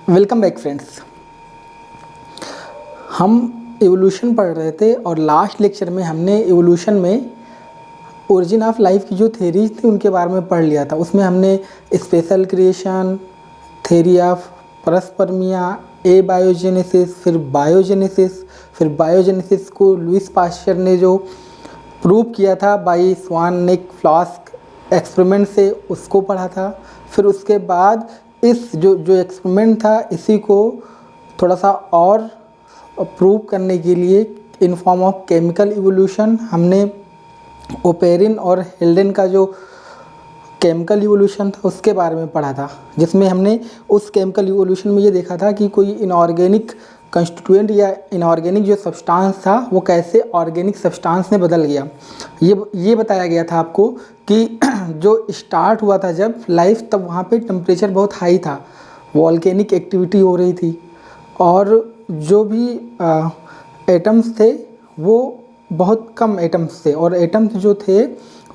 Welcome back friends. हम evolution पढ़ रहे थे और लास्ट लेक्चर में हमने एवोल्यूशन में ओरिजिन ऑफ लाइफ की जो थेरीज थी उनके बारे में पढ़ लिया था। उसमें हमने स्पेशल क्रिएशन, थेरी ऑफ परस्पर्मिया, एबायोजेनेसिस, फिर बायोजेनेसिस को लुईस पास्चर ने जो प्रूव किया था by swan neck flask experiment से, उसको पढ़ा था। फिर उसके बाद इस जो एक्सपेरिमेंट था इसी को थोड़ा सा और प्रूव करने के लिए in form of chemical evolution हमने ओपेरिन और हेल्डेन का जो केमिकल इवोल्यूशन था उसके बारे में पढ़ा था, जिसमें हमने उस केमिकल इवोल्यूशन में ये देखा था कि कोई इनऑर्गेनिक कंस्टिट्यूएंट या इनऑर्गेनिक जो सब्सटेंस था वो कैसे ऑर्गेनिक सब्सटेंस में बदल गया। ये बताया गया था आपको कि जो स्टार्ट हुआ था जब लाइफ, तब वहाँ पे टेम्परेचर बहुत हाई था, वॉल्केनिक एक्टिविटी हो रही थी और जो भी एटम्स थे वो बहुत कम एटम्स थे और एटम्स जो थे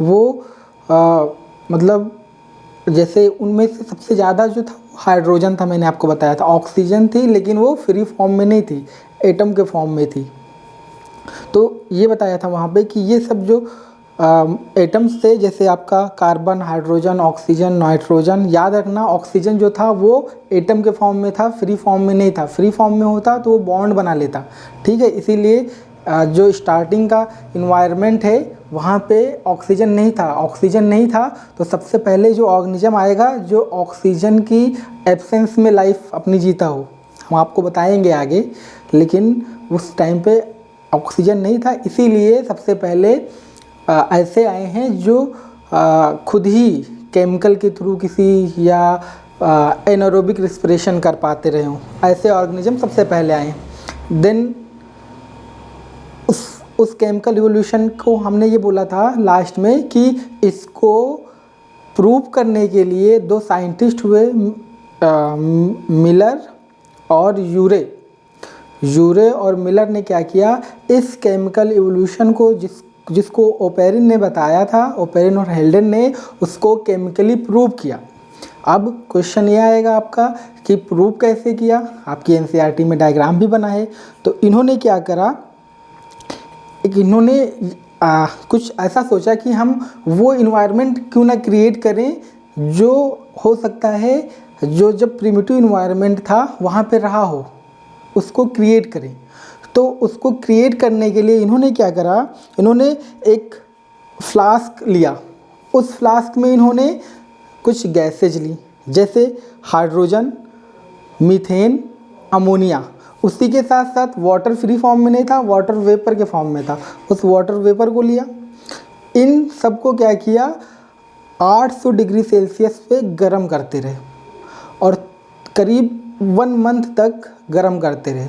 वो मतलब जैसे उनमें से सबसे ज़्यादा जो था हाइड्रोजन था, मैंने आपको बताया था। ऑक्सीजन थी लेकिन वो फ्री फॉर्म में नहीं थी, एटम के फॉर्म में थी। तो ये बताया था वहाँ पे कि ये सब जो एटम्स थे, जैसे आपका कार्बन, हाइड्रोजन, ऑक्सीजन, नाइट्रोजन, याद रखना ऑक्सीजन जो था वो एटम के फॉर्म में था, फ्री फॉर्म में नहीं था। फ्री फॉर्म में होता तो वो बॉन्ड बना लेता, ठीक है। इसीलिए जो स्टार्टिंग का इन्वायरमेंट है वहाँ पे ऑक्सीजन नहीं था तो सबसे पहले जो ऑर्गेनिज्म आएगा जो ऑक्सीजन की एब्सेंस में लाइफ अपनी जीता हो, हम आपको बताएंगे आगे। लेकिन उस टाइम पे ऑक्सीजन नहीं था, इसीलिए सबसे पहले ऐसे आए हैं जो खुद ही केमिकल के थ्रू किसी या एनारोबिक रिस्पिरेशन कर पाते रहे हों, ऐसे ऑर्गेनिज्म सबसे पहले आए। देन उस केमिकल इवोल्यूशन को हमने ये बोला था लास्ट में कि इसको प्रूव करने के लिए दो साइंटिस्ट हुए, मिलर और यूरे और मिलर ने क्या किया, इस केमिकल इवोल्यूशन को जिसको ओपेरिन ने बताया था, ओपेरिन और हेल्डेन ने उसको केमिकली प्रूव किया। अब क्वेश्चन ये आएगा आपका कि प्रूव कैसे किया। आपकी एनसीईआरटी में डायग्राम भी बना है। तो इन्होंने क्या करा, इन्होंने कुछ ऐसा सोचा कि हम वो इन्वायरमेंट क्यों ना क्रिएट करें जो हो सकता है जो जब प्रिमिटिव इन्वायरमेंट था वहाँ पे रहा हो, उसको क्रिएट करें। तो उसको क्रिएट करने के लिए इन्होंने क्या करा, इन्होंने एक फ्लास्क लिया। उस फ्लास्क में इन्होंने कुछ गैसेज ली, जैसे हाइड्रोजन, मीथेन, अमोनिया। उसी के साथ साथ वाटर फ्री फॉर्म में नहीं था, वाटर वेपर के फॉर्म में था। उस वाटर वेपर को लिया, इन सबको क्या किया, 800 डिग्री सेल्सियस पे गर्म करते रहे और करीब 1 मंथ तक गर्म करते रहे।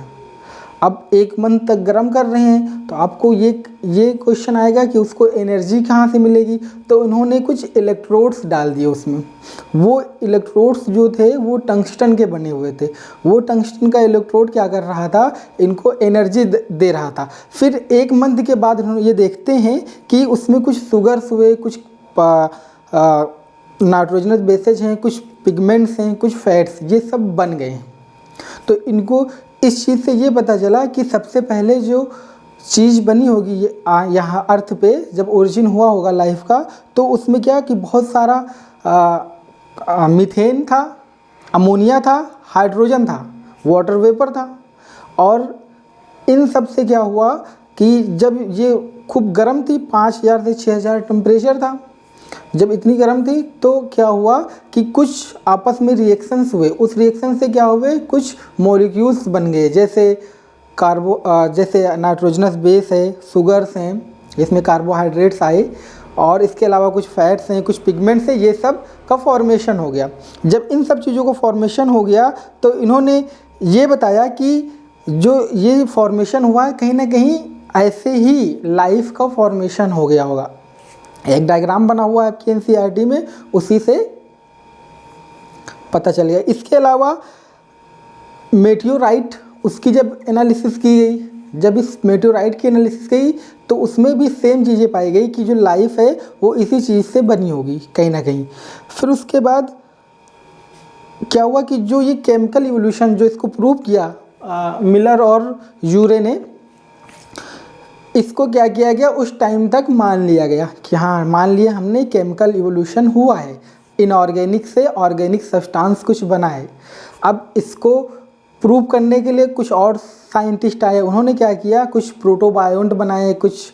अब 1 मंथ तक गर्म कर रहे हैं तो आपको ये क्वेश्चन आएगा कि उसको एनर्जी कहाँ से मिलेगी। तो उन्होंने कुछ इलेक्ट्रोड्स डाल दिए उसमें। वो इलेक्ट्रोड्स जो थे वो टंगस्टन के बने हुए थे। वो टंगस्टन का इलेक्ट्रोड क्या कर रहा था, इनको एनर्जी दे रहा था। फिर 1 मंथ के बाद उन्होंने ये देखते हैं कि उसमें कुछ शुगर्स हुए, कुछ नाइट्रोजनस बेसेज हैं, कुछ पिगमेंट्स हैं, कुछ फैट्स, ये सब बन गए हैं। तो इनको इस चीज़ से ये पता चला कि सबसे पहले जो चीज़ बनी होगी यहाँ अर्थ पे, जब ओरिजिन हुआ होगा लाइफ का, तो उसमें क्या कि बहुत सारा मीथेन था, अमोनिया था, हाइड्रोजन था, वाटर वेपर था। और इन सब से क्या हुआ कि जब ये खूब गर्म थी, 5000 से 6000 टेम्परेचर था, जब इतनी गर्म थी तो क्या हुआ कि कुछ आपस में रिएक्शंस हुए। उस रिएक्शन से क्या हुए, कुछ मॉलिक्यूल्स बन गए, जैसे जैसे नाइट्रोजनस बेस है, शुगर्स हैं, इसमें कार्बोहाइड्रेट्स आए और इसके अलावा कुछ फैट्स हैं, कुछ पिगमेंट्स हैं, ये सब का फॉर्मेशन हो गया। जब इन सब चीज़ों को फॉर्मेशन हो गया तो इन्होंने ये बताया कि जो ये फॉर्मेशन हुआ है कहीं ना कहीं ऐसे ही लाइफ का फॉर्मेशन हो गया होगा। एक डायग्राम बना हुआ है आपकी एनसीईआरटी में, उसी से पता चल गया। इसके अलावा मेटियोराइट, उसकी जब एनालिसिस की गई, जब इस मेटियोराइट की एनालिसिस की तो उसमें भी सेम चीज़ें पाई गई कि जो लाइफ है वो इसी चीज़ से बनी होगी कहीं ना कहीं। फिर उसके बाद क्या हुआ कि जो ये केमिकल इवोल्यूशन जो इसको प्रूव किया मिलर और यूरे ने, इसको क्या किया गया उस टाइम तक मान लिया गया कि हाँ मान लिया हमने केमिकल इवोल्यूशन हुआ है, इनऑर्गेनिक से ऑर्गेनिक सब्सटेंस कुछ बना है। अब इसको प्रूव करने के लिए कुछ और साइंटिस्ट आए, उन्होंने क्या किया कुछ प्रोटोबायोंट बनाए, कुछ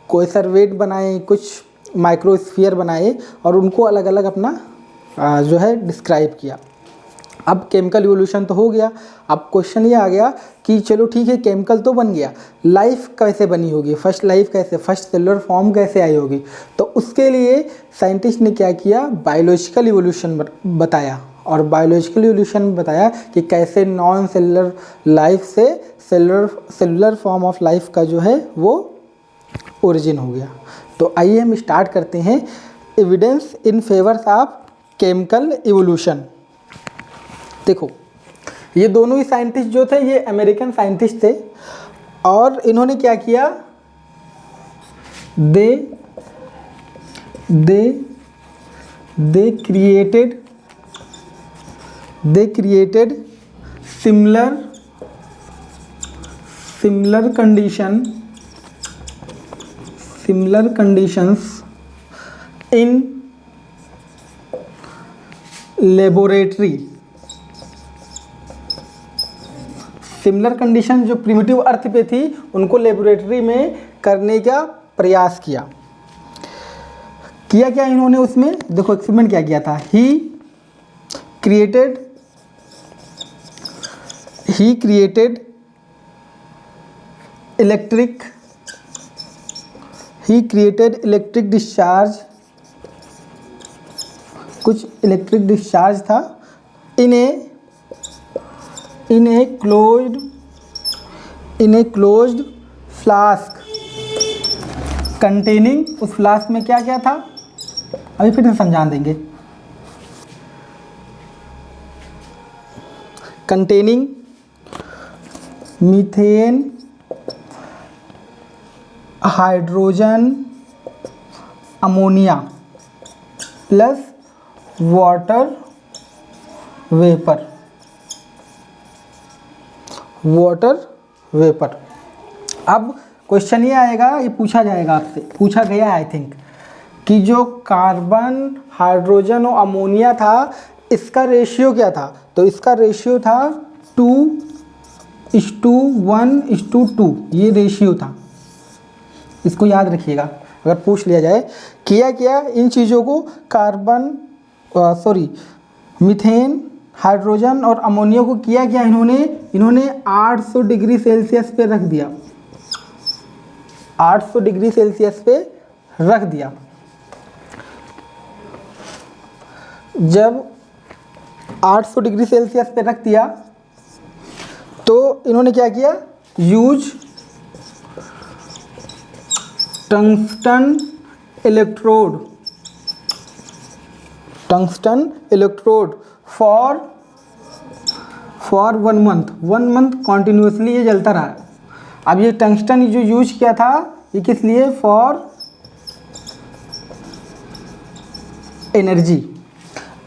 कोएसरवेट बनाए, कुछ माइक्रोस्फीयर बनाए और उनको अलग अलग अपना जो है डिस्क्राइब किया। अब केमिकल इवोल्यूशन तो हो गया, अब क्वेश्चन ये आ गया कि चलो ठीक है केमिकल तो बन गया, लाइफ कैसे बनी होगी, फर्स्ट लाइफ कैसे, फर्स्ट सेलुलर फॉर्म कैसे आई होगी। तो उसके लिए साइंटिस्ट ने क्या किया बायोलॉजिकल इवोल्यूशन बताया, और बायोलॉजिकल इवोल्यूशन बताया कि कैसे नॉन सेलुलर लाइफ से सेलुलर फॉर्म ऑफ लाइफ का जो है वो ओरिजिन हो गया। तो आइए हम स्टार्ट करते हैं evidence in favour of chemical evolution. देखो ये दोनों ही साइंटिस्ट जो थे ये अमेरिकन साइंटिस्ट थे, और इन्होंने क्या किया they created similar conditions in laboratory। Similar condition जो प्रिमिटिव अर्थ पे थी उनको लेबोरेटरी में करने का प्रयास किया क्या इन्होंने उसमें देखो एक्सपेरिमेंट क्या किया था। ही क्रिएटेड इलेक्ट्रिक डिस्चार्ज, कुछ इलेक्ट्रिक डिस्चार्ज था इन ए क्लोज्ड फ्लास्क कंटेनिंग, उस फ्लास्क में क्या क्या था अभी फिर से समझा देंगे। Containing methane, hydrogen, ammonia plus water vapour. अब क्वेश्चन ये आएगा, ये पूछा जाएगा आपसे, पूछा गया आई थिंक, कि जो कार्बन, हाइड्रोजन और अमोनिया था इसका रेशियो क्या था। तो इसका रेशियो था 2:1:2, ये रेशियो था, इसको याद रखिएगा अगर पूछ लिया जाए। किया इन चीज़ों को मीथेन, हाइड्रोजन और अमोनिया को किया इन्होंने 800 डिग्री सेल्सियस पे रख दिया, 800 डिग्री सेल्सियस पे रख दिया। जब 800 डिग्री सेल्सियस पे रख दिया तो इन्होंने क्या किया, use tungsten electrode for 1 month continuously ये जलता रहा। अब ये टंगस्टन जो यूज किया था ये किस लिए, फॉर एनर्जी।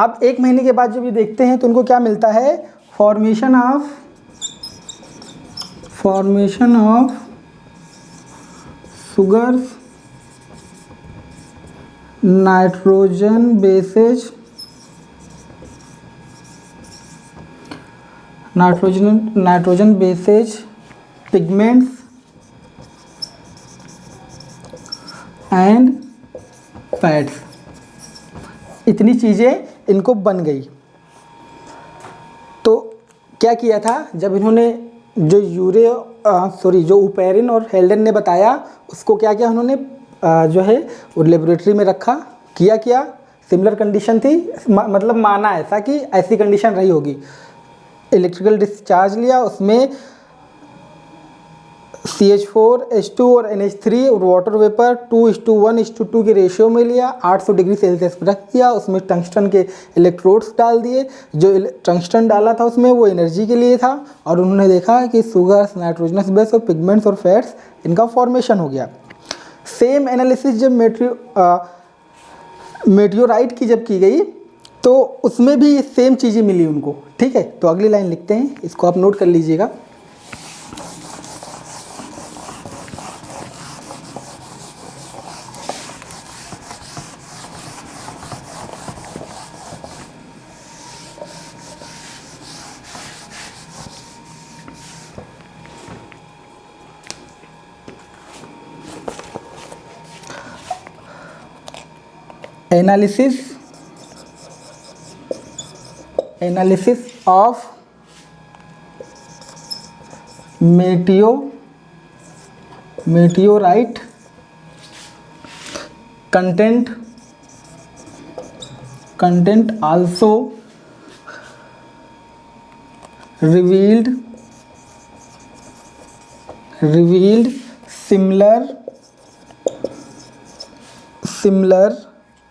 अब 1 महीने के बाद जब ये देखते हैं तो उनको क्या मिलता है, formation of sugars, nitrogen bases, pigments and fats, इतनी चीज़ें इनको बन गई। तो क्या किया था, जब इन्होंने जो उपेरिन और हेल्डन ने बताया उसको क्या किया उन्होंने जो है वो लेबोरेटरी में रखा। किया सिमिलर कंडीशन थी, मतलब माना ऐसा कि ऐसी कंडीशन रही होगी। इलेक्ट्रिकल डिस्चार्ज लिया, उसमें CH4, H2 और NH3 और वाटर वेपर 2:1:2 के रेशियो में लिया, 800 डिग्री सेल्सियस पर रख दिया, उसमें टंगस्टन के इलेक्ट्रोड्स डाल दिए। जो टंगस्टन डाला था उसमें वो एनर्जी के लिए था, और उन्होंने देखा कि सुगर्स, नाइट्रोजनस बेस और पिगमेंट्स और फैट्स इनका फॉर्मेशन हो गया। सेम एनालिसिस जब मेटियोराइट की जब की गई तो उसमें भी ये सेम चीज़ें मिली उनको। ठीक है, तो अगली लाइन लिखते हैं, इसको आप नोट कर लीजिएगा। Analysis of meteorite content also revealed similar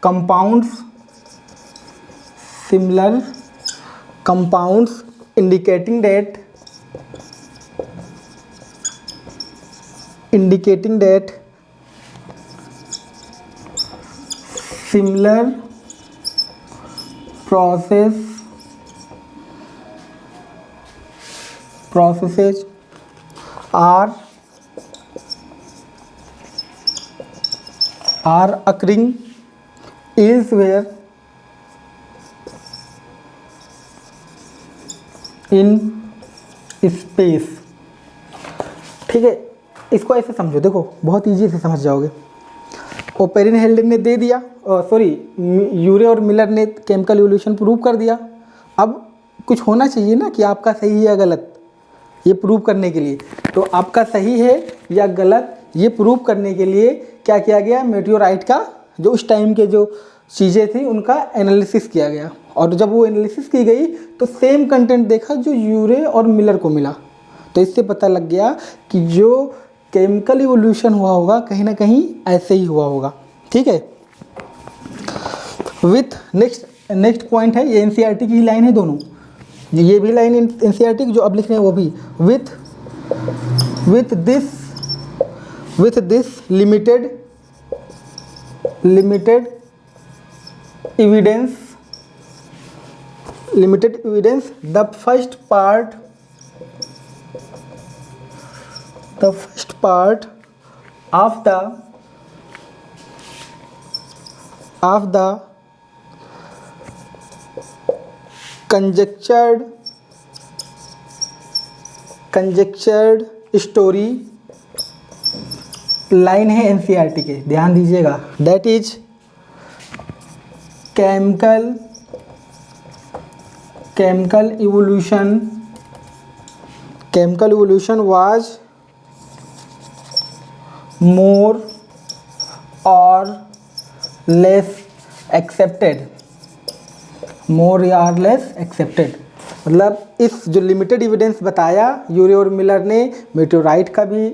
compounds indicating that similar processes are occurring elsewhere in space। ठीक है, इसको ऐसे समझो, देखो बहुत इजी से समझ जाओगे। ओपेरिन हेल्डर ने दे दिया, यूरे और मिलर ने केमिकल इवोल्यूशन प्रूव कर दिया। अब कुछ होना चाहिए ना कि आपका सही है या गलत, ये प्रूव करने के लिए। तो आपका सही है या गलत ये प्रूव करने के लिए क्या किया गया, मेटियोराइट का जो उस टाइम के जो चीज़ें थी उनका एनालिसिस किया गया। और जब वो एनालिसिस की गई तो सेम कंटेंट देखा जो यूरे और मिलर को मिला। तो इससे पता लग गया कि जो केमिकल इवोल्यूशन हुआ होगा कहीं ना कहीं ऐसे ही हुआ होगा। ठीक है, विथ नेक्स्ट पॉइंट है, ये एनसीईआरटी की लाइन है दोनों, ये भी लाइन एनसीईआरटी की जो अब लिख रहे हैं वो भी। With this limited evidence the first part of the conjectured story line है एनसीईआरटी के, ध्यान दीजिएगा। That is chemical evolution was more or less accepted। मतलब इस जो लिमिटेड एविडेंस बताया यूरे और मिलर ने, मेटेओराइट का भी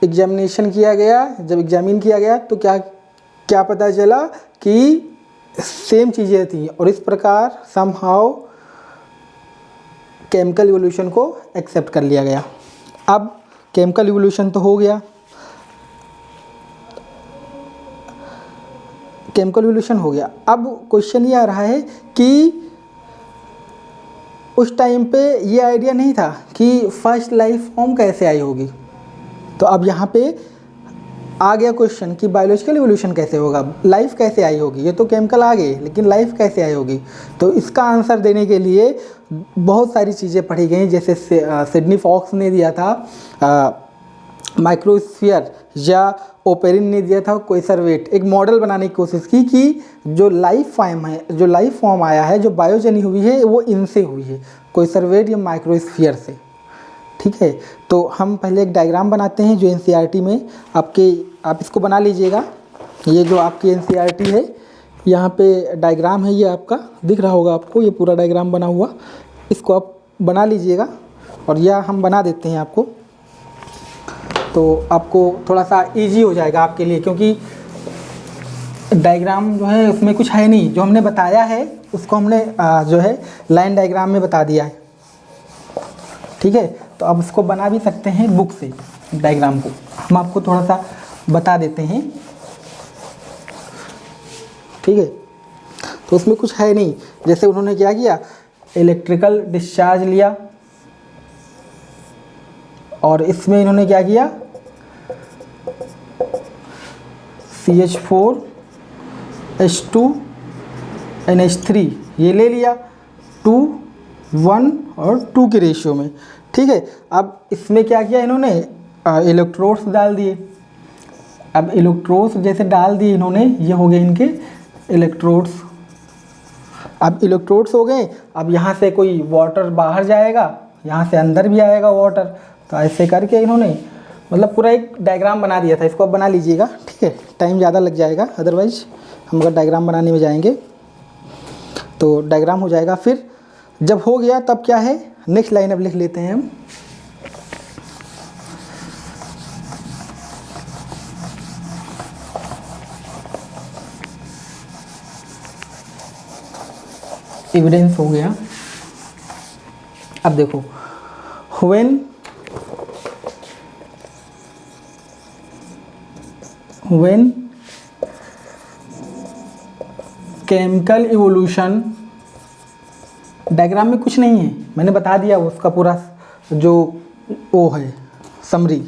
एग्जामिनेशन किया गया। जब एग्जामिन किया गया तो क्या पता चला कि सेम चीज़ें थी, और इस प्रकार समहाउ केमिकल इवोल्यूशन को एक्सेप्ट कर लिया गया। अब केमिकल इवोल्यूशन तो हो गया, अब क्वेश्चन ये आ रहा है कि उस टाइम पे ये आइडिया नहीं था कि फर्स्ट लाइफ फॉर्म कैसे आई होगी। तो अब यहाँ पे आ गया क्वेश्चन कि बायोलॉजिकल इवोल्यूशन कैसे होगा, लाइफ कैसे आई होगी। ये तो केमिकल आ गए, लेकिन लाइफ कैसे आई होगी। तो इसका आंसर देने के लिए बहुत सारी चीज़ें पढ़ी गई, जैसे सिडनी फॉक्स ने दिया था माइक्रोस्फीयर, या ओपेरिन ने दिया था कोइसरवेट। एक मॉडल बनाने की कोशिश की कि जो लाइफ फॉर्म आया है, जो बायोजनी हुई है, वो इनसे हुई है, कोइसरवेट या माइक्रोस्फीयर से। ठीक है, तो हम पहले एक डायग्राम बनाते हैं जो एनसीईआरटी में आप इसको बना लीजिएगा। ये जो आपकी एनसीईआरटी है, यहाँ पे डायग्राम है, ये आपका दिख रहा होगा आपको, ये पूरा डायग्राम बना हुआ, इसको आप बना लीजिएगा। और यह हम बना देते हैं आपको, तो आपको थोड़ा सा इजी हो जाएगा आपके लिए, क्योंकि डायग्राम जो है उसमें कुछ है नहीं, जो हमने बताया है उसको हमने जो है लाइन डायग्राम में बता दिया है। ठीक है, तो अब इसको बना भी सकते हैं बुक से, डायग्राम को हम आपको थोड़ा सा बता देते हैं। ठीक है, तो उसमें कुछ है नहीं। जैसे उन्होंने क्या किया, इलेक्ट्रिकल डिस्चार्ज लिया और इसमें इन्होंने क्या किया, CH4H2NH3 ये ले लिया 2, 1 और 2 के रेशियो में। ठीक है, अब इसमें क्या किया इन्होंने, इलेक्ट्रोड्स डाल दिए। अब इलेक्ट्रोड्स जैसे डाल दिए इन्होंने, ये हो गए इनके इलेक्ट्रोड्स। अब इलेक्ट्रोड्स हो गए, अब यहाँ से कोई वाटर बाहर जाएगा, यहाँ से अंदर भी आएगा वाटर। तो ऐसे करके इन्होंने मतलब पूरा एक डायग्राम बना दिया था। इसको आप बना लीजिएगा, ठीक है, टाइम ज़्यादा लग जाएगा अदरवाइज हम अगर डायग्राम बनाने में जाएंगे तो डायग्राम हो जाएगा। फिर जब हो गया तब क्या है, नेक्स्ट लाइन अब लिख लेते हैं हम। एविडेंस हो गया। अब देखो, when केमिकल इवोल्यूशन, डायग्राम में कुछ नहीं है, मैंने बता दिया उसका पूरा जो वो है summary.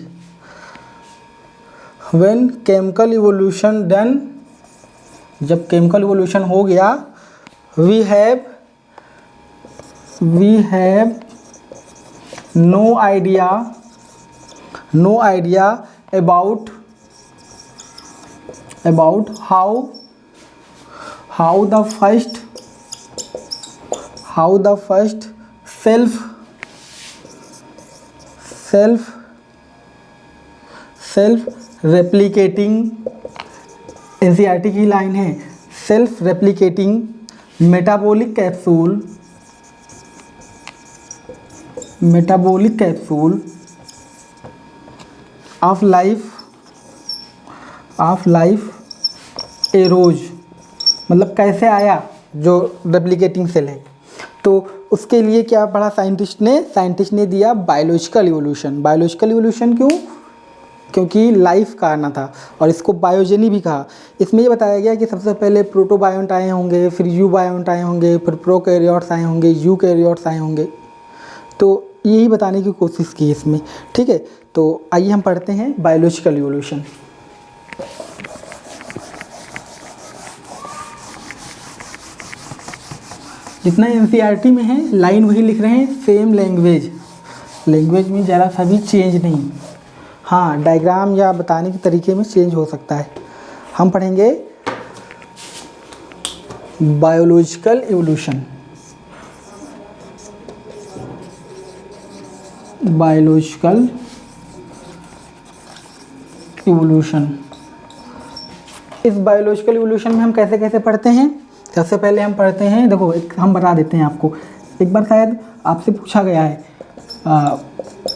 when chemical evolution done, जब केमिकल इवोल्यूशन हो गया, we have no idea about how the first self replicating, NCERT की लाइन है, self replicating metabolic capsule of life arrows, मतलब कैसे आया जो रेप्लिकेटिंग सेल है। तो उसके लिए क्या पढ़ा साइंटिस्ट ने दिया बायोलॉजिकल इवोल्यूशन। क्यों? क्योंकि लाइफ का आना था और इसको बायोजेनी भी कहा। इसमें ये बताया गया कि सबसे पहले प्रोटोबायोंट आए होंगे, फिर यूबायोंट आए होंगे, फिर प्रोकैरियोट्स आए होंगे, यूकैरियोट्स आए होंगे। तो यही बताने की कोशिश की इसमें, ठीक है। तो आइए हम पढ़ते हैं बायोलॉजिकल इवोल्यूशन। जितना NCERT में है लाइन वही लिख रहे हैं, सेम लैंग्वेज में ज़रा सा भी चेंज नहीं। हाँ, डायग्राम या बताने के तरीके में चेंज हो सकता है। हम पढ़ेंगे बायोलॉजिकल इवोल्यूशन। इस बायोलॉजिकल इवोल्यूशन में हम कैसे कैसे पढ़ते हैं। सबसे पहले हम पढ़ते हैं, देखो एक हम बता देते हैं आपको, एक बार शायद आपसे पूछा गया है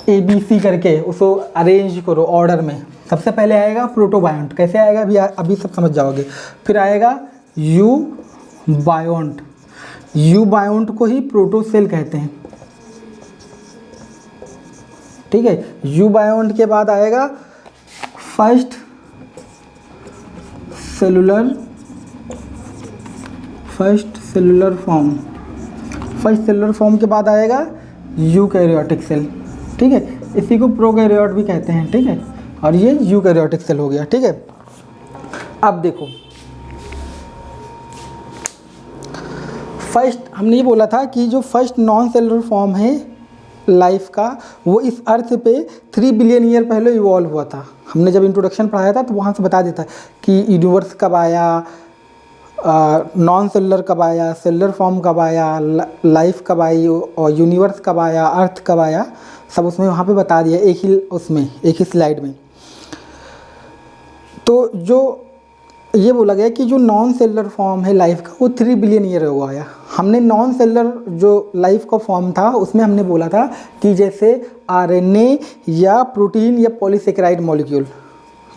ABC करके, उसको अरेंज करो ऑर्डर में। सबसे पहले आएगा प्रोटोबायोंट, कैसे आएगा अभी सब समझ जाओगे। फिर आएगा यूबायोंट को ही प्रोटोसेल कहते हैं, ठीक है। यूबायोंट के बाद आएगा फर्स्ट सेलुलर फॉर्म के बाद आएगा यूकैरियोटिक सेल, ठीक है। इसी को प्रोकैरियोट भी कहते हैं, ठीक है। और ये यूकैरियोटिक सेल हो गया, ठीक है। अब देखो, फर्स्ट हमने ये बोला था कि जो फर्स्ट नॉन सेलुलर फॉर्म है लाइफ का, वो इस अर्थ पे 3 बिलियन ईयर पहले इवॉल्व हुआ था। हमने जब इंट्रोडक्शन पढ़ाया था तो वहाँ से बता देता कि यूनिवर्स कब आया, नॉन सेलुलर कब आया, सेलुलर फॉर्म कब आया, लाइफ कब आई और यूनिवर्स कब आया, अर्थ कब आया, सब उसमें वहाँ पे बता दिया एक ही स्लाइड में। तो जो ये बोला गया कि जो नॉन सेलुलर फॉर्म है लाइफ का, वो 3 बिलियन ईयर हो गया। हमने नॉन सेलुलर जो लाइफ का फॉर्म था उसमें हमने बोला था कि जैसे RNA या प्रोटीन या पॉलीसेकेराइड मॉलिक्यूल,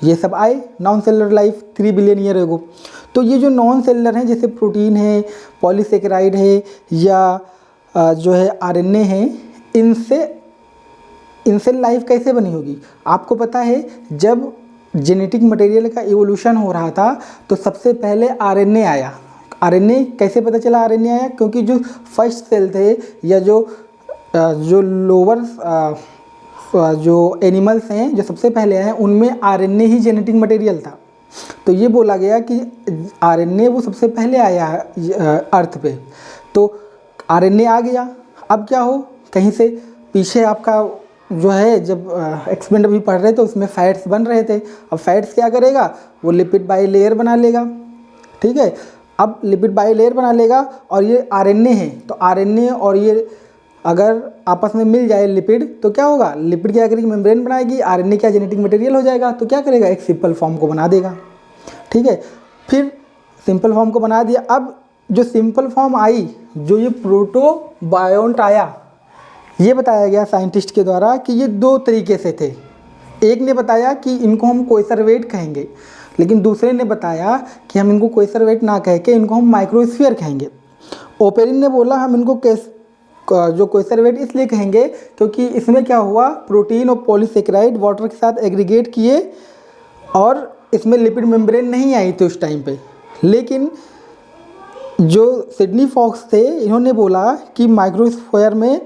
ये सब आए non cellular life 3 billion year ago. तो ये जो नॉन सेलुलर हैं, जैसे प्रोटीन है, पॉलीसेकेराइड है या जो है RNA है, इनसे लाइफ कैसे बनी होगी। आपको पता है जब जेनेटिक मटेरियल का इवोल्यूशन हो रहा था तो सबसे पहले RNA आया। आरएनए कैसे पता चला आरएनए आया? क्योंकि जो फर्स्ट सेल थे या जो लोअर जो एनिमल्स हैं जो सबसे पहले आए उनमें आरएनए ही जेनेटिक मटेरियल था। तो ये बोला गया कि आरएनए वो सबसे पहले आया अर्थ पे। तो आरएनए आ गया, अब क्या हो, कहीं से पीछे आपका जो है जब एक्सपेरिमेंट अभी पढ़ रहे थे उसमें फैट्स बन रहे थे। अब फैट्स क्या करेगा, वो लिपिड बाइलेयर बना लेगा। ठीक है, अब लिपिड बाइलेयर बना लेगा और ये आरएनए है, तो आरएनए और ये अगर आपस में मिल जाए लिपिड तो क्या होगा, लिपिड क्या करेगी, मेम्ब्रेन बनाएगी, आरएनए क्या जेनेटिक मटेरियल हो जाएगा, तो क्या करेगा, एक सिंपल फॉर्म को बना देगा। ठीक है, फिर सिंपल फॉर्म को बना दिया। अब जो सिंपल फॉर्म आई, जो ये प्रोटोबायोंट आया, ये बताया गया साइंटिस्ट के द्वारा कि ये दो तरीके से थे। एक ने बताया कि इनको हम कोइसरवेट कहेंगे, लेकिन दूसरे ने बताया कि हम इनको कोइसरवेट ना कह के इनको हम माइक्रोस्फीयर कहेंगे। ओपेरिन ने बोला हम इनको जो कोइसरवेट इसलिए कहेंगे क्योंकि इसमें क्या हुआ, प्रोटीन और पॉलीसेकेराइड वाटर के साथ एग्रीगेट किए और इसमें लिपिड मेम्ब्रेन नहीं आई थी उस टाइम पे। लेकिन जो सिडनी फॉक्स थे इन्होंने बोला कि माइक्रोस्फीयर में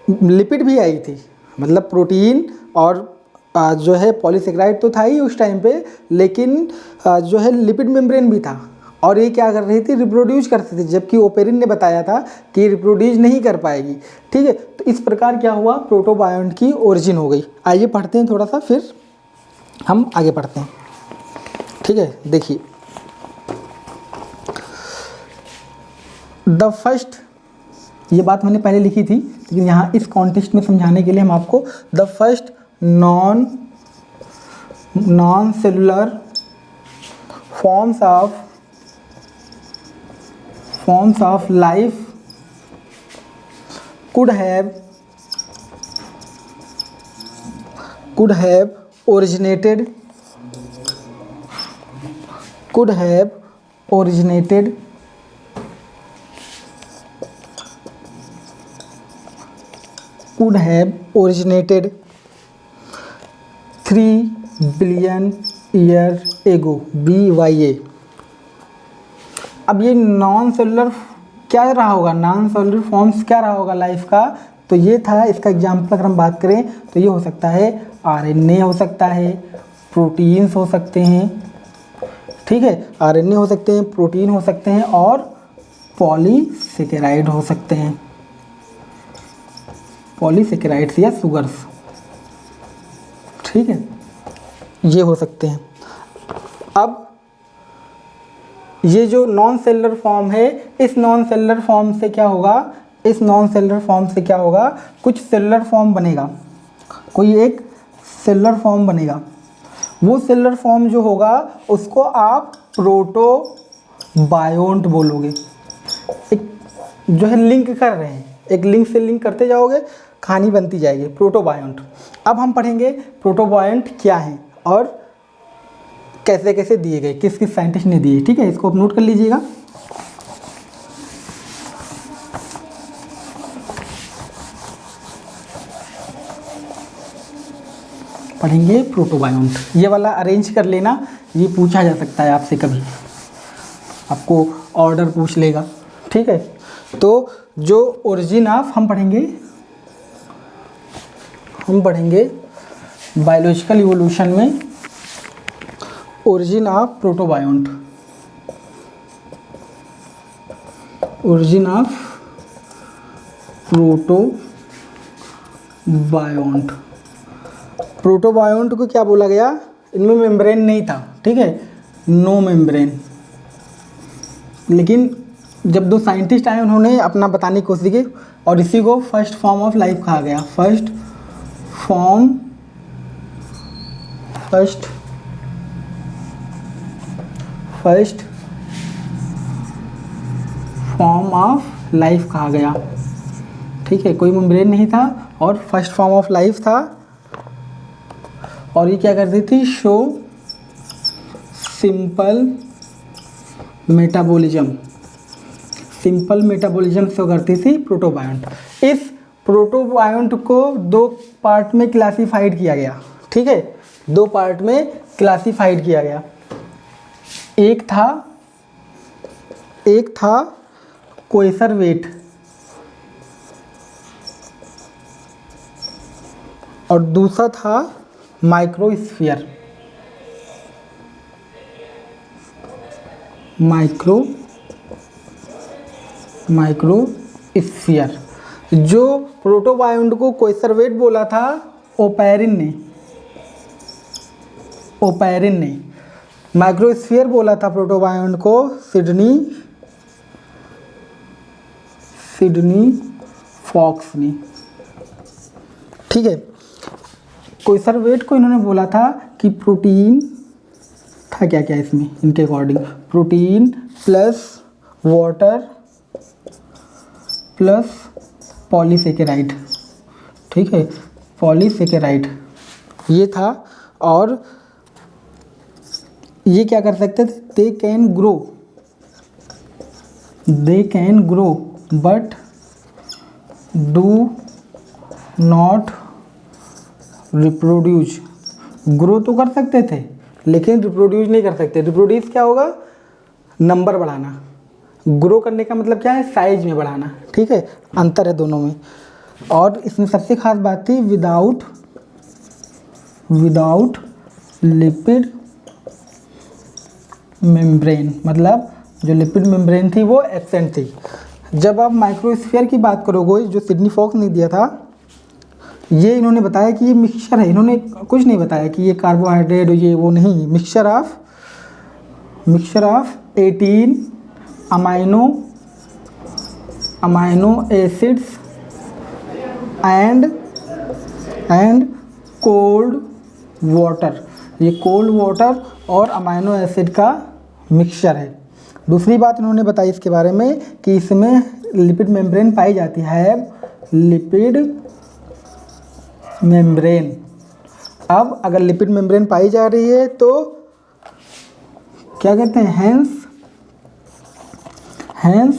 लिपिड भी आई थी, मतलब प्रोटीन और जो है पॉलीसेकेराइड तो था ही उस टाइम पे, लेकिन जो है लिपिड मेम्ब्रेन भी था और ये क्या कर रही थी, रिप्रोड्यूस करती थी, जबकि ओपेरिन ने बताया था कि रिप्रोड्यूस नहीं कर पाएगी। ठीक है, तो इस प्रकार क्या हुआ, प्रोटोबायोंट की ओरिजिन हो गई। आइए पढ़ते हैं थोड़ा सा, फिर हम आगे पढ़ते हैं। ठीक है, देखिए द फर्स्ट, ये बात मैंने पहले लिखी थी लेकिन यहाँ इस कॉन्टेक्स्ट में समझाने के लिए हम आपको the first non cellular forms of life could have originated could have originated 3 billion year ago BYA। अब ये नॉन सेलुलर क्या रहा होगा, नॉन सेलुलर फॉर्म्स क्या रहा होगा लाइफ का, तो ये था इसका एग्जाम्पल। अगर हम बात करें तो ये हो सकता है आरएनए हो सकता है, प्रोटीन्स हो सकते हैं। ठीक है, आरएनए हो सकते हैं, प्रोटीन हो सकते हैं और पॉलीसेकेराइड हो सकते हैं, पॉलीसेकेराइड्स या शुगर्स। ठीक है, ये हो सकते हैं। अब ये जो नॉन सेलुलर फॉर्म है, इस नॉन सेलुलर फॉर्म से क्या होगा, कुछ सेलुलर फॉर्म बनेगा, कोई एक सेलुलर फॉर्म बनेगा। वो सेलुलर फॉर्म जो होगा उसको आप प्रोटोबायोंट बोलोगे। एक जो है लिंक कर रहे हैं, एक लिंक से लिंक करते जाओगे, कहानी बनती जाएगी, प्रोटोबायोंट। अब हम पढ़ेंगे प्रोटोबायोंट क्या है और कैसे कैसे दिए गए, किस किस साइंटिस्ट ने दिए। ठीक है, इसको आप नोट कर लीजिएगा। पढ़ेंगे प्रोटोबायोंट, ये वाला अरेंज कर लेना, ये पूछा जा सकता है आपसे कभी, आपको ऑर्डर पूछ लेगा। ठीक है, तो जो ओरिजिन ऑफ हम पढ़ेंगे बायोलॉजिकल इवोल्यूशन में ओरिजिन ऑफ प्रोटोबायोंट, प्रोटोबायोंट को क्या बोला गया, इनमें मेम्ब्रेन नहीं था। ठीक है, नो मेम्ब्रेन। लेकिन जब दो साइंटिस्ट आए उन्होंने अपना बताने की कोशिश की और इसी को फर्स्ट फॉर्म ऑफ लाइफ कहा गया। फर्स्ट फॉर्म ऑफ लाइफ कहा गया। ठीक है, कोई मेम्ब्रेन नहीं था और फर्स्ट फॉर्म ऑफ लाइफ था। और ये क्या करती थी, शो सिंपल मेटाबॉलिज्म शो करती थी प्रोटोबायोंट। इस प्रोटोबायोंट को 2 पार्ट में क्लासिफाइड किया गया। ठीक है, 2 पार्ट में क्लासिफाइड किया गया। एक था एक था कोएसरवेट और दूसरा था माइक्रोस्फीयर। माइक्रोस्फीयर। जो प्रोटोबायोंट को कोएसरवेट बोला था ओपैरिन ने। माइक्रोस्फीयर बोला था प्रोटोबायोंट को सिडनी फॉक्स ने। ठीक है, कोएसरवेट को इन्होंने बोला था कि प्रोटीन था क्या क्या इसमें, इनके according protein plus water plus polysaccharide. ठीक है, पॉलीसेकेराइड ये था। और ये क्या कर सकते थे, they can grow but do not reproduce. Grow तो कर सकते थे लेकिन रिप्रोड्यूस नहीं कर सकते। रिप्रोड्यूस क्या होगा, नंबर बढ़ाना। ग्रो करने का मतलब क्या है, साइज में बढ़ाना। ठीक है, अंतर है दोनों में। और इसमें सबसे खास बात थी विदाउट लिपिड मेम्ब्रेन, मतलब जो लिपिड मेम्ब्रेन थी वो एब्सेंट थी। जब आप माइक्रोस्फीयर की बात करोगे, जो सिडनी फॉक्स ने दिया था, ये इन्होंने बताया कि ये मिक्सचर है। इन्होंने कुछ नहीं बताया कि ये कार्बोहाइड्रेट ये वो नहीं, mixture of 18 amino acids and cold water. ये कोल्ड वाटर और अमाइनो एसिड का मिक्सचर है। दूसरी बात इन्होंने बताई इसके बारे में कि इसमें लिपिड मेम्ब्रेन पाई जाती है, लिपिड मेम्ब्रेन। अब अगर लिपिड मेम्ब्रेन पाई जा रही है तो क्या कहते हैं, हैंस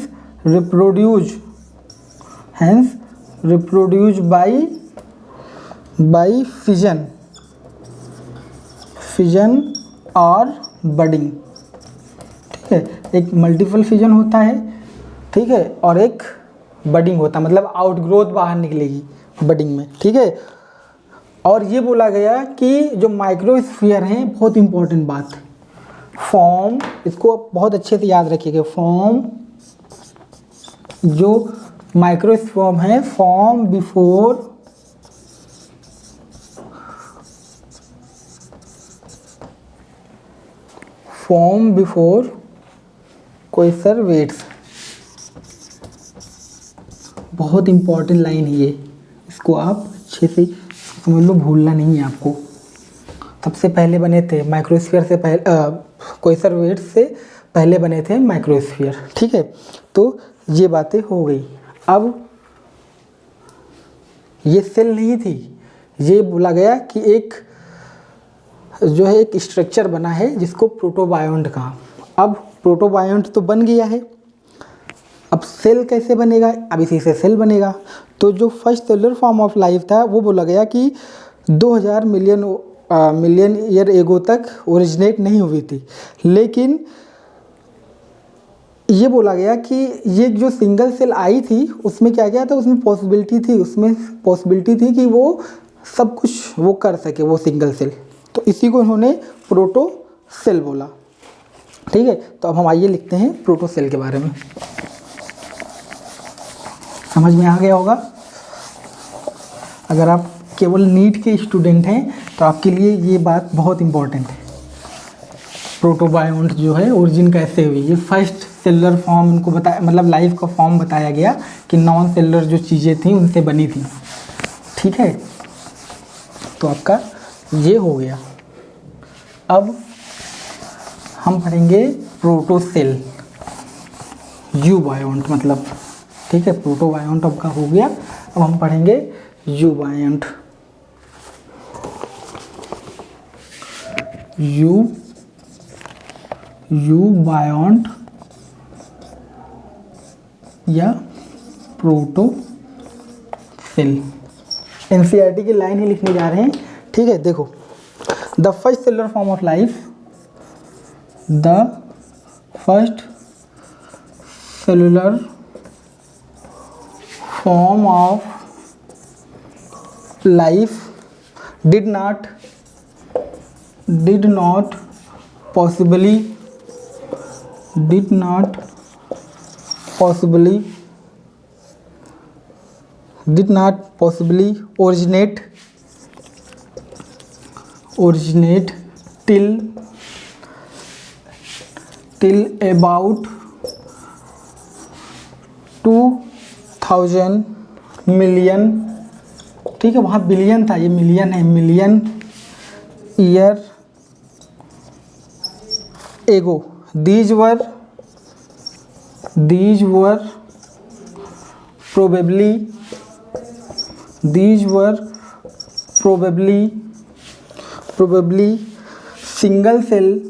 रिप्रोड्यूस बाई फिजन और बडिंग। ठीक है, एक मल्टीपल फिजन होता है, ठीक है, और एक बडिंग होता है, मतलब आउटग्रोथ बाहर निकलेगी बडिंग में। ठीक है, और ये बोला गया कि जो माइक्रोस्फीयर हैं, बहुत इंपॉर्टेंट बात, फॉर्म, इसको बहुत अच्छे से याद रखिएगा, फॉर्म जो माइक्रोस्फीयर है फॉर्म बिफोर कोएसरवेट्स। बहुत इंपॉर्टेंट लाइन है ये, इसको आप अच्छे से समझ लो, भूलना नहीं है आपको। सबसे पहले बने थे माइक्रोस्फीयर से पहले, कोएसरवेट से पहले बने थे माइक्रोस्फीयर। ठीक है, तो ये बातें हो गई। अब ये सेल नहीं थी, ये बोला गया कि एक जो है एक स्ट्रक्चर बना है जिसको प्रोटोबायोंट कहा। अब प्रोटोबायोंट तो बन गया है, अब सेल कैसे बनेगा, अब इसी से सेल बनेगा। तो जो first cellular form of life था वो बोला गया कि 2000 मिलियन ईयर एगो तक ओरिजिनेट नहीं हुई थी। लेकिन ये बोला गया कि ये जो सिंगल सेल आई थी उसमें क्या क्या था, उसमें पॉसिबिलिटी थी कि वो सब कुछ वो कर सके, वो सिंगल सेल। तो इसी को इन्होंने प्रोटो सेल बोला। ठीक है, तो अब हम आइए लिखते हैं प्रोटो सेल के बारे में। समझ में आ गया होगा। अगर आप केवल नीट के स्टूडेंट हैं तो आपके लिए ये बात बहुत इंपॉर्टेंट है। प्रोटोबायोंट जो है ओरिजिन कैसे हुई, ये फर्स्ट सेलुलर फॉर्म उनको बताया, मतलब लाइफ का फॉर्म बताया गया कि नॉन सेलुलर जो चीज़ें थी उनसे बनी थी। ठीक है, तो आपका ये हो गया। अब हम पढ़ेंगे प्रोटोसेल, यूबायोंट मतलब। ठीक है, प्रोटोबायोंट आपका हो गया। अब हम पढ़ेंगे यूबायोंट। यूबायोंट या प्रोटोसेल। एनसीईआरटी की लाइन ही लिखने जा रहे हैं। ठीक है, देखो, the first cellular form of life, the first cellular form of life did not possibly originate till about 2000 million, ठीक है, वहाँ बिलियन था, ये मिलियन है, million year ago. these were probably single cell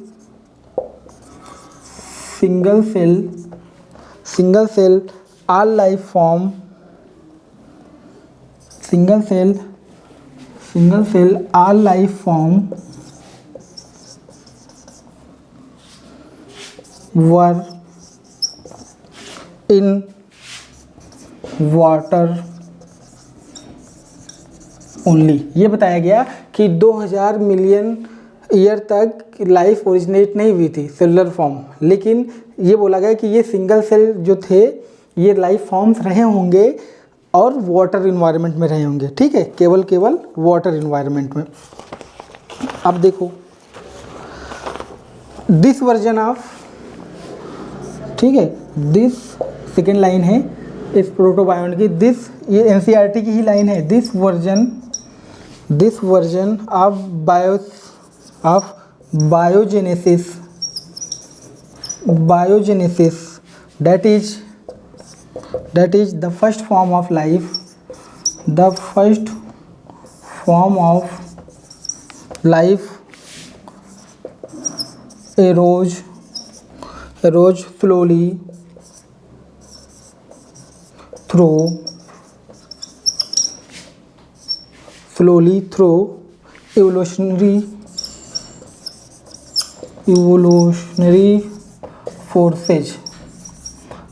all life form were in water only. ये बताया गया कि 2000 मिलियन ईयर तक लाइफ ओरिजिनेट नहीं हुई थी सेलुलर फॉर्म, लेकिन ये बोला गया कि ये सिंगल सेल जो थे ये लाइफ फॉर्म्स रहे होंगे और वाटर इन्वायरमेंट में रहे होंगे, ठीक है, केवल वाटर इन्वायरमेंट में। अब देखो दिस वर्जन ऑफ, ठीक है, दिस सेकेंड लाइन है इस प्रोटोबायोंट की, दिस ये एनसीईआरटी की ही लाइन है, this version of biogenesis that is the first form of life, arose slowly through evolutionary forces,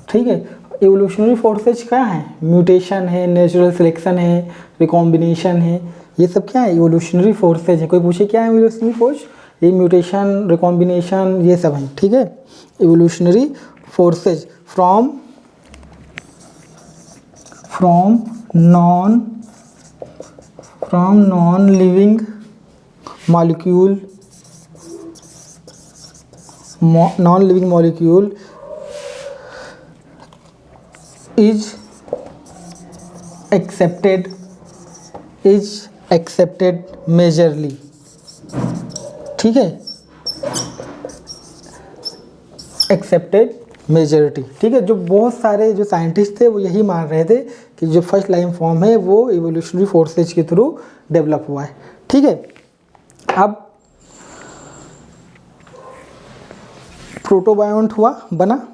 ठीक है। एवोल्यूशनरी फोर्सेज क्या है? म्यूटेशन है, नेचुरल सिलेक्शन है, रिकॉम्बिनेशन है, ये सब क्या है? एवोल्यूशनरी फोर्सेज है। कोई पूछे क्या है एवोल्यूशनरी फोर्स? ये म्यूटेशन, रिकॉम्बिनेशन, ये सब है, ठीक है। Evolutionary forces from non living molecule is accepted majorly, ठीक है, एक्सेप्टेड मेजॉरिटी, ठीक है। जो बहुत सारे जो साइंटिस्ट थे वो यही मान रहे थे कि जो फर्स्ट लाइफ फॉर्म है वो इवोल्यूशनरी फोर्सेज के थ्रू डेवलप हुआ है, ठीक है। अब प्रोटोबायोंट हुआ, बना,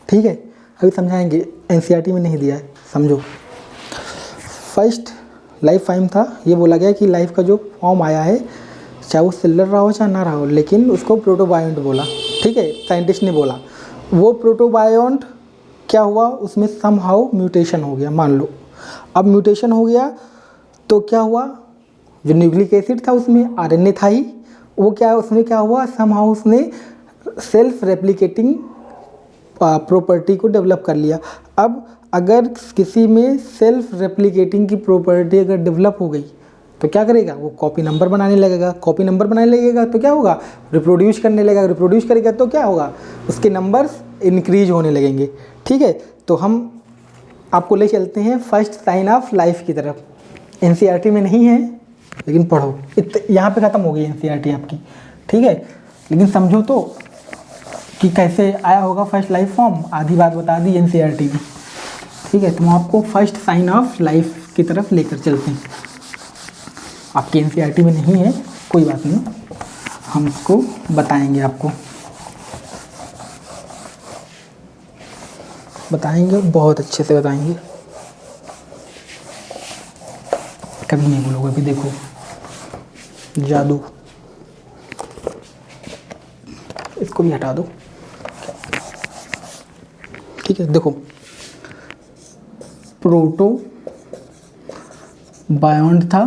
ठीक है। अभी समझाएंगे, एनसीईआरटी में नहीं दिया है, समझो। फर्स्ट लाइफ फॉर्म था, ये बोला गया कि लाइफ का जो फॉर्म आया है चाहे वो सेलुलर रहा हो चाहे ना रहा हो, लेकिन उसको प्रोटोबायोंट बोला, ठीक है, साइंटिस्ट ने बोला। वो प्रोटोबायोंट क्या हुआ, उसमें समहाउ म्यूटेशन हो गया, मान लो। अब म्यूटेशन हो गया तो क्या हुआ, जो न्यूक्लिक एसिड था उसमें आरएनए था ही, वो क्या उसमें क्या हुआ, समहाउ उसने सेल्फ रेप्लिकेटिंग प्रॉपर्टी को डेवलप कर लिया। अब अगर किसी में सेल्फ रेप्लिकेटिंग की प्रॉपर्टी अगर डेवलप हो गई तो क्या करेगा, वो कॉपी नंबर बनाने लगेगा। कॉपी नंबर बनाने लगेगा तो क्या होगा, रिप्रोड्यूस करने लगेगा। रिप्रोड्यूस करेगा तो क्या होगा, उसके नंबर्स इंक्रीज होने लगेंगे, ठीक है। तो हम आपको ले चलते हैं फर्स्ट साइन ऑफ लाइफ की तरफ। एनसीईआरटी में नहीं है लेकिन पढ़ो, यहाँ पे ख़त्म हो गई एनसीईआरटी आपकी, ठीक है। लेकिन समझो तो कि कैसे आया होगा फर्स्ट लाइफ फॉर्म, आधी बात बता दी एनसीईआरटी में, ठीक है। तो हम आपको फर्स्ट साइन ऑफ लाइफ की तरफ लेकर चलते हैं। आपकी एनसीईआरटी में नहीं है, कोई बात नहीं, हम इसको बताएंगे, आपको बताएंगे, बहुत अच्छे से बताएंगे, कभी नहीं बोलोगे। अभी देखो जादू, इसको भी हटा दो, ठीक है, देखो प्रोटो बायोंट था,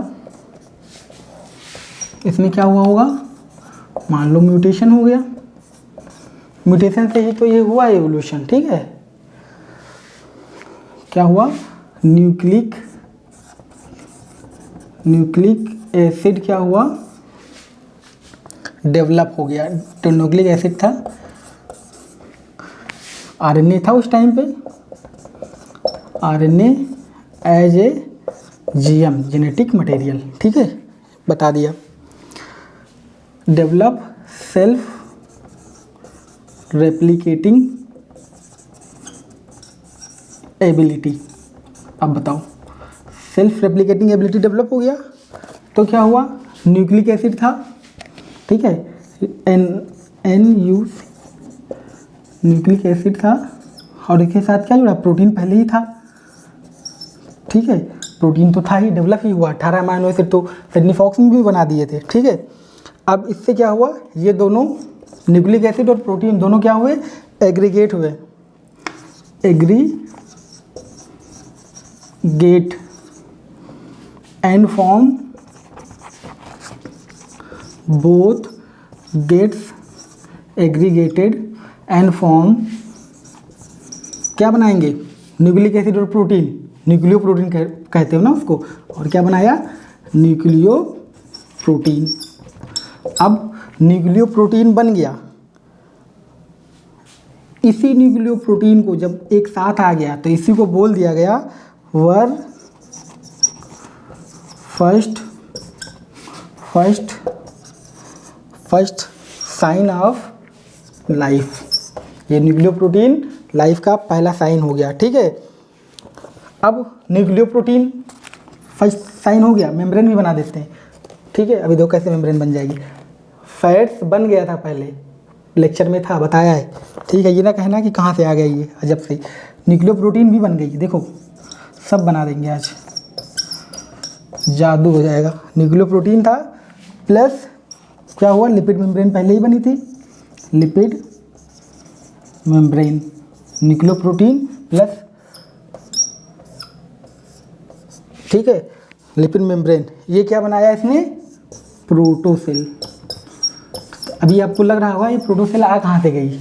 इसमें क्या हुआ होगा, मान लो म्यूटेशन हो गया, म्यूटेशन से ही तो ये हुआ एवोल्यूशन। ठीक है, क्या हुआ, न्यूक्लिक एसिड क्या हुआ, डेवलप हो गया। तो न्यूक्लिक एसिड था, आरएनए था उस टाइम पे, RNA as a GM genetic material. ठीक है, बता दिया। Develop self replicating ability. अब बताओ, सेल्फ रेप्लिकेटिंग एबिलिटी डेवलप हो गया तो क्या हुआ, न्यूक्लिक एसिड था, ठीक है, NU न्यूक्लिक एसिड था, और इसके साथ क्या जुड़ा, प्रोटीन पहले ही था। ठीक है, प्रोटीन तो था ही, डेवलप ही हुआ, 18 अमीनो एसिड तो सिडनी फॉक्स में भी बना दिए थे। ठीक है, अब इससे क्या हुआ, ये दोनों न्यूक्लिक एसिड और प्रोटीन दोनों क्या हुए, एग्रीगेट हुए, aggregate and form both gets aggregated and form, क्या बनाएंगे, न्यूक्लिक एसिड और प्रोटीन, न्यूक्लियो प्रोटीन कहते हो ना उसको, और क्या बनाया, न्यूक्लियो प्रोटीन। अब न्यूक्लियो प्रोटीन बन गया, इसी न्यूक्लियो प्रोटीन को जब एक साथ आ गया तो इसी को बोल दिया गया were first sign of life. ये न्यूक्लियो प्रोटीन लाइफ का पहला साइन हो गया। ठीक है, अब न्यूक्लियो प्रोटीन फर्स्ट साइन हो गया, मेम्ब्रेन भी बना देते हैं। ठीक है, अभी दो कैसे मेम्ब्रेन बन जाएगी। फैट्स बन गया था, पहले लेक्चर में था, बताया है। ठीक है, ये ना कहना कि कहाँ से आ गया ये अजब से। न्यूक्लियो प्रोटीन भी बन गई, देखो सब बना देंगे आज, जादू हो जाएगा। न्यूक्लियो प्रोटीन था, प्लस क्या हुआ, लिपिड मेम्ब्रेन पहले ही बनी थी, lipid membrane, nucleo protein plus, ठीक है, लिपिड मेम्ब्रेन। ये क्या बनाया इसने, प्रोटोसेल। अभी आपको लग रहा होगा ये प्रोटोसेल आ कहाँ से गई,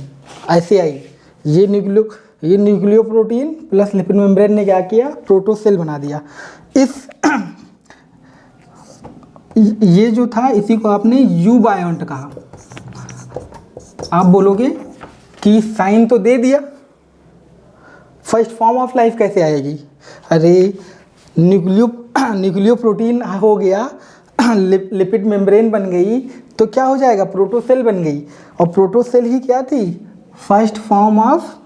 ऐसे आई। ये nucleo protein plus lipid membrane ने क्या किया, प्रोटोसेल बना दिया। इस ये जो था इसी को आपने यूबायोंट कहा। आप बोलोगे कि साइन तो दे दिया, फर्स्ट फॉर्म ऑफ लाइफ कैसे आएगी, अरे न्यूक्लियो प्रोटीन हो गया, लिपिड मेम्ब्रेन बन गई, तो क्या हो जाएगा, प्रोटोसेल बन गई। और प्रोटोसेल ही क्या थी, फर्स्ट फॉर्म ऑफ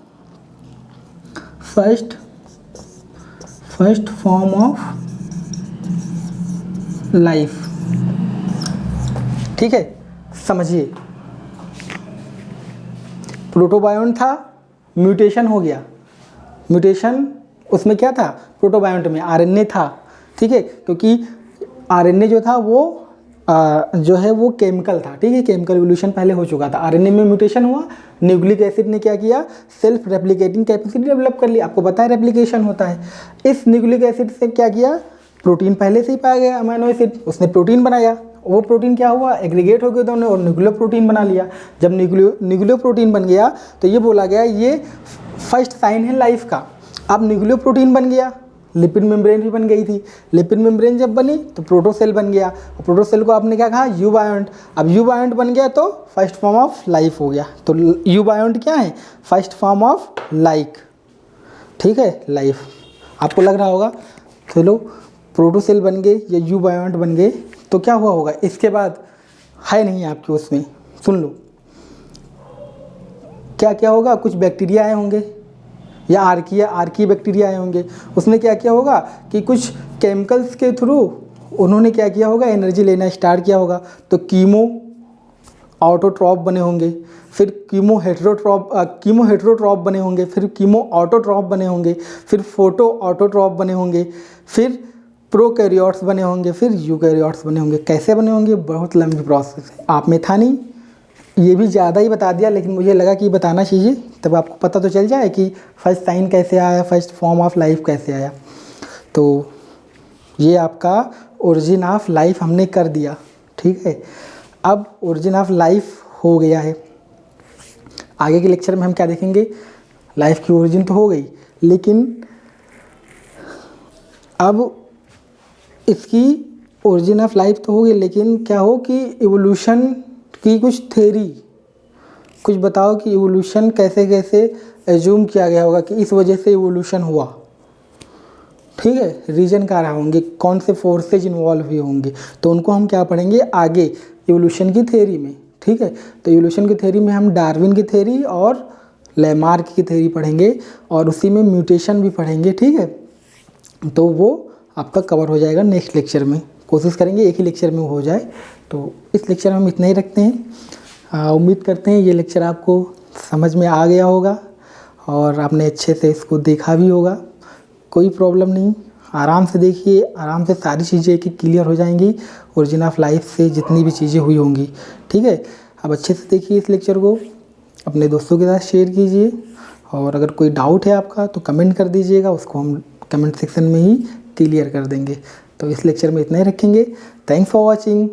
लाइफ। ठीक है, समझिए, प्रोटोबायोंट था, म्यूटेशन हो गया, म्यूटेशन उसमें क्या था, प्रोटोबायोंट में आरएनए था। ठीक है, क्योंकि आरएनए जो था वो जो है वो केमिकल था। ठीक है, केमिकल इवोल्यूशन पहले हो चुका था, आरएनए में म्यूटेशन हुआ, न्यूक्लिक एसिड ने क्या किया, सेल्फ रेप्लिकेटिंग कैपेसिटी डेवलप कर ली। आपको पता है रेप्लिकेशन होता है। इस न्यूक्लिक एसिड से क्या किया, प्रोटीन पहले से ही पाया गया अमीनो एसिड, उसने प्रोटीन बनाया, वो प्रोटीन क्या हुआ, एग्रीगेट हो गए दोनों और न्यूक्लियो प्रोटीन बना लिया। जब न्यूक्लियो प्रोटीन बन गया तो ये बोला गया ये फर्स्ट साइन है लाइफ का। अब न्यूक्लियो प्रोटीन बन गया, लिपिड मेम्ब्रेन भी बन गई थी, लिपिड मेम्ब्रेन जब बनी तो प्रोटोसेल बन गया, प्रोटोसेल को आपने क्या कहा, यूबायोंट। अब यूबायोंट बन गया तो फर्स्ट फॉर्म ऑफ लाइफ हो गया। तो यूबायोंट क्या है, फर्स्ट फॉर्म ऑफ लाइक। ठीक है, लाइफ। आपको लग रहा होगा चलो प्रोटोसेल बन गए या यूबायोंट बन गए तो क्या हुआ होगा, इसके बाद है नहीं आपके उसमें, सुन लो क्या क्या होगा। कुछ बैक्टीरिया आए होंगे या आर्की बैक्टीरिया आए होंगे, उसमें क्या क्या होगा कि कुछ केमिकल्स के थ्रू उन्होंने क्या किया होगा, एनर्जी लेना स्टार्ट किया होगा। तो कीमो ऑटोट्रॉप बने होंगे, फिर कीमो हेटेरोट्रॉप बने होंगे, फिर कीमो ऑटोट्रॉप बने होंगे, फिर फोटो ऑटोट्रॉप बने होंगे, फिर प्रोकैरियोट्स बने होंगे, फिर यूकैरियोट्स बने होंगे। कैसे बने होंगे, बहुत लंबी प्रोसेस है, आप में था नहीं, ये भी ज़्यादा ही बता दिया, लेकिन मुझे लगा कि बताना चाहिए तब आपको पता तो चल जाए कि फर्स्ट साइन कैसे आया, फर्स्ट फॉर्म ऑफ लाइफ कैसे आया। तो ये आपका ओरिजिन ऑफ लाइफ हमने कर दिया, ठीक है। अब ओरिजिन ऑफ लाइफ हो गया है, आगे के लेक्चर में हम क्या देखेंगे, लाइफ की ओरिजिन तो हो गई, लेकिन अब इसकी ओरिजिन ऑफ लाइफ तो हो गई, लेकिन क्या हो कि इवोल्यूशन की कुछ थ्योरी, कुछ बताओ कि इवोल्यूशन कैसे कैसे एज्यूम किया गया होगा कि इस वजह से इवोल्यूशन हुआ, ठीक है। रीजन क्या रहा होंगे, कौन से फोर्सेज इन्वॉल्व हुए होंगे, तो उनको हम क्या पढ़ेंगे आगे इवोल्यूशन की थ्योरी में, ठीक है। तो इवोल्यूशन की थ्योरी में हम डार्विन की थ्योरी और लैमार्क की थ्योरी पढ़ेंगे और उसी में म्यूटेशन भी पढ़ेंगे, ठीक है। तो वो आपका कवर हो जाएगा नेक्स्ट लेक्चर में, कोशिश करेंगे एक ही लेक्चर में हो जाए। तो इस लेक्चर में हम इतना ही रखते हैं। उम्मीद करते हैं ये लेक्चर आपको समझ में आ गया होगा और आपने अच्छे से इसको देखा भी होगा। कोई प्रॉब्लम नहीं, आराम से देखिए, आराम से सारी चीज़ें एक एक क्लियर हो जाएंगी, ओरिजिन ऑफ लाइफ से जितनी भी चीज़ें हुई होंगी, ठीक है। अब अच्छे से देखिए इस लेक्चर को, अपने दोस्तों के साथ शेयर कीजिए और अगर कोई डाउट है आपका तो कमेंट कर दीजिएगा, उसको हम कमेंट सेक्शन में ही क्लियर कर देंगे। तो इस लेक्चर में इतना ही रखेंगे। Thanks for watching.